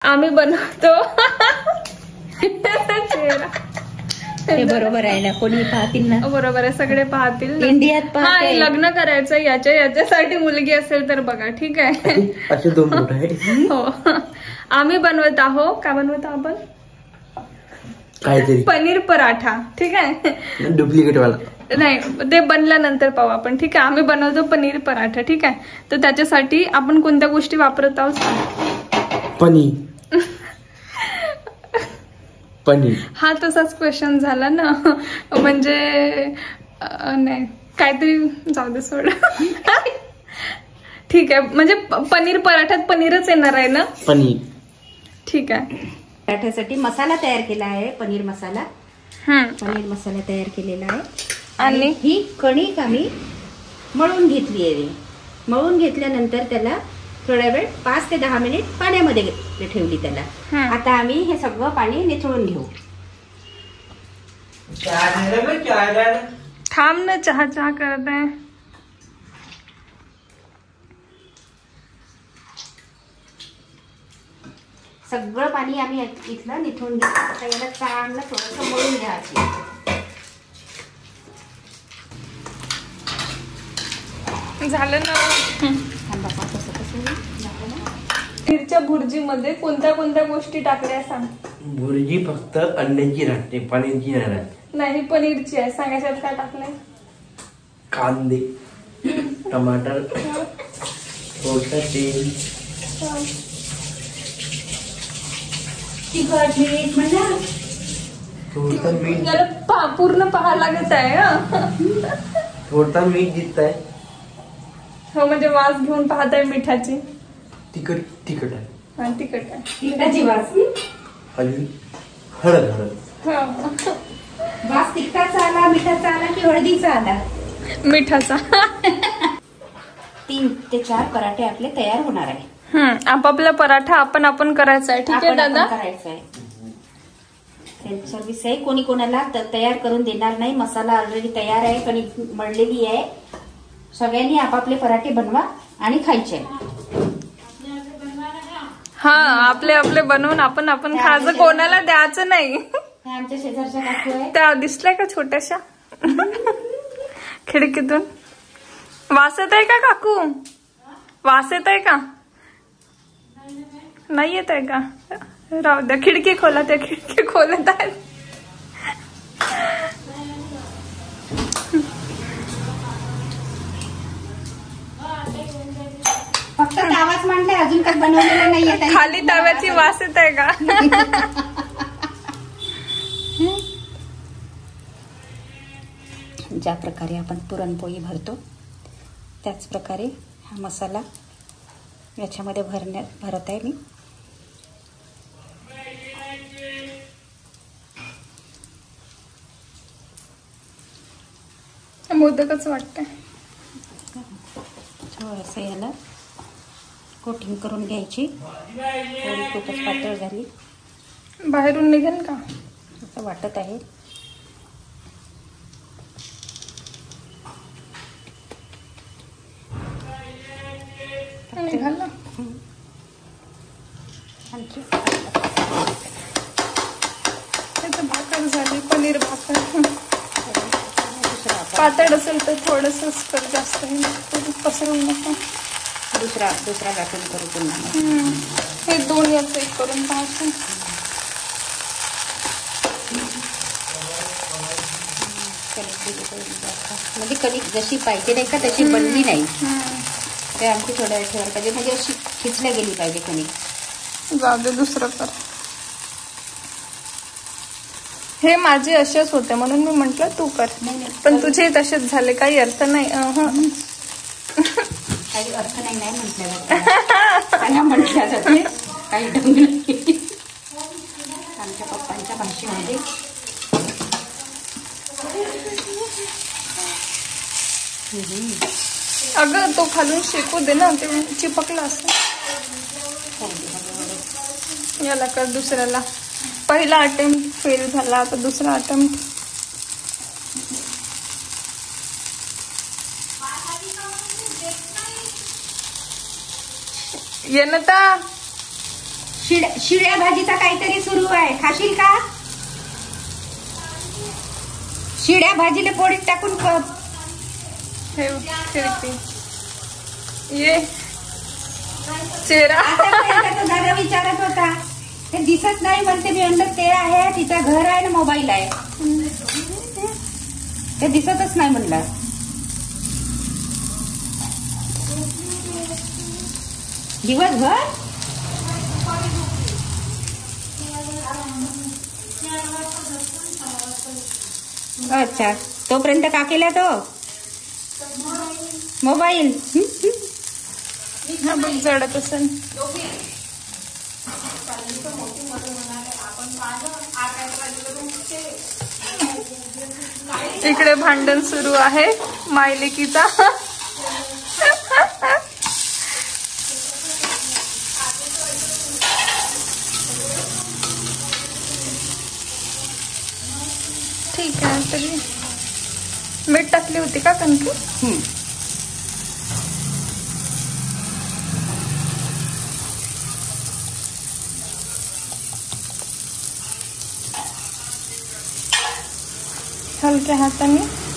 आम्ही बनवतो हे बरोबर आहे ना, कोणी पाहतील ना. बरोबर आहे, सगळे पाहतील. इंडियात हा, लग्न करायचं याच्यासाठी मुलगी असेल तर बघा. ठीक आहे, असे दोन बोट आहे. हो, आम्ही बनवत आहोत. काय बनवत आहोत आपण? काहीतरी पनीर पराठा. ठीक आहे, डुप्लिकेट वाला नाही, ते बनल्यानंतर पाहू आपण. ठीक आहे, आम्ही बनवतो पनीर पराठा. ठीक आहे, तर त्याच्यासाठी आपण कोणत्या गोष्टी वापरत आहोत? पनीर. पनीर हा तसाच क्वेश्चन झाला ना, म्हणजे नाही, काहीतरी जाऊ दे, सोड. ठीक आहे, म्हणजे पनीर पराठ्यात पनीरच येणार आहे ना? पनीर. ठीक आहे. पराठ्यासाठी मसाला तयार केला आहे, पनीर मसाला. पनीर मसाला तयार केलेला आहे. आणि ही कणिक आम्ही मळून घेतली आहे. मळून घेतल्यानंतर त्याला थोडा वेळ 5 ते 10 मिनिट पाण्यामध्ये ठेवली त्याला. आता आम्ही हे सगळं पाणी निथळून घेऊ. थांब ना, चहा करत आहे. सगळं पाणी आम्ही इथलं निथळून घेऊ. आता याला चांगलं थोडंसं मळून घ्यायचं. झालं ना. पनीरच्या भुर्जीमध्ये कोणत्या कोणत्या गोष्टी टाकल्या सांग. भुर्जी फक्त अंड्याची राहते, पनीरची नाही राहते. नाही, पनीरची आहे. सांगायच्यात काय टाकलंय? कांदे, टमाटर, थोडं तेल, तिखट, मीठ म्हणा. थोडं मीठ. याला पूर्ण पाहायला लागत आहे. थोडं मीठ दिसत आहे. हो, म्हणजे वास घेऊन पाहताय मिठाची. तिखट आहे. हा, तिखट आहे. तिखटाची वास. अजून हळद. वास तिखटाचा आला, मिठाचा आला की हळदीचा आला? मिठाचा. 3 ते 4 पराठे आपले तयार होणार आहे. आपापला पराठा आपण करायचा आहे. ठीक आहे दादा, करायचं आहे. सेल्फ सर्व्हिस आहे. कोणी कोणाला तयार करून देणार नाही. मसाला ऑलरेडी तयार आहे, कणिक मळलेली आहे. सगळ्यांनी आपापले पराठे बनवा आणि खायचे. हा, आपले बनवून आपण खायचं, कोणाला द्यायचं नाही. आमच्या शेजारच्या काकू आहे, त्या दिसल्या का छोट्याशा खिडकीतून? वास येत आहे का काकू? वास येत आहे का? नाही येत आहे का? राहू द्या, खिडकी खोला. त्या खिडकी खोलत आहेत. फक्त आवाज मांडलाय, अजून काही बनवलेलं नाहीये. खाली तव्याची वास येत आहे का? ज्या प्रकारे आपण पुरणपोळी भरतो त्याच प्रकारे हा मसाला याच्यामध्ये भरत आहे मी. मोदकच वाटतंय. थोडंसं याला कोटिंग करून घ्यायची. थोडी खूपच पातळ झाली, बाहेरून निघेल का असं वाटत आहे. निघाल ना. आणखी भाकर झाली, पनीर भाकर. पातळ असेल तर थोडस जास्त पसरून नको. दुसरा गाठून करू पुन्हा. हे 2 याचं 1 करून पाहायचं. म्हणजे कणिक जशी पाहिजे नाही का तशी बनली नाही. ते आमची थोड्या वेळ ठेवायला पाहिजे, म्हणजे अशी खिचल्या गेली पाहिजे कणिक. जाऊ दे, दुसरं कर. हे माझे असेच होते म्हणून मी म्हंटल तू कर. पण तुझे तसेच झाले, काही अर्थ नाही. काही अर्थ नाही म्हटल्या जाते. काही ढंग नाही आमच्या पप्पांच्या भाषेमध्ये. अगं, तो खालून शेकू दे ना, ते चिपकलं असं. याला कर दुसऱ्याला. पहिला अटेम्प्ट फेल झाला, आता दुसरा अटेम्प्ट. ये ना ता. शिळ्या भाजीचा काहीतरी सुरू आहे, खाशील का? शिळ्या भाजीला पोळीत टाकून ये चेहरा दादा विचारत होता, ते दिसत नाही म्हणते. मी म्हणलं ते आहे, तिचा घर आहे ना मोबाईल आहे, ते दिसतच नाही म्हणलं. दिवसभर अच्छा, तोपर्यंत का केला तो मोबाईल? हा बघ जडत असेल. इकडे भांडण सुरू आहे मायलेकीचा. ठीक आहे, तरी मीठ टाकली होती का कणकी? हलक्या हाताने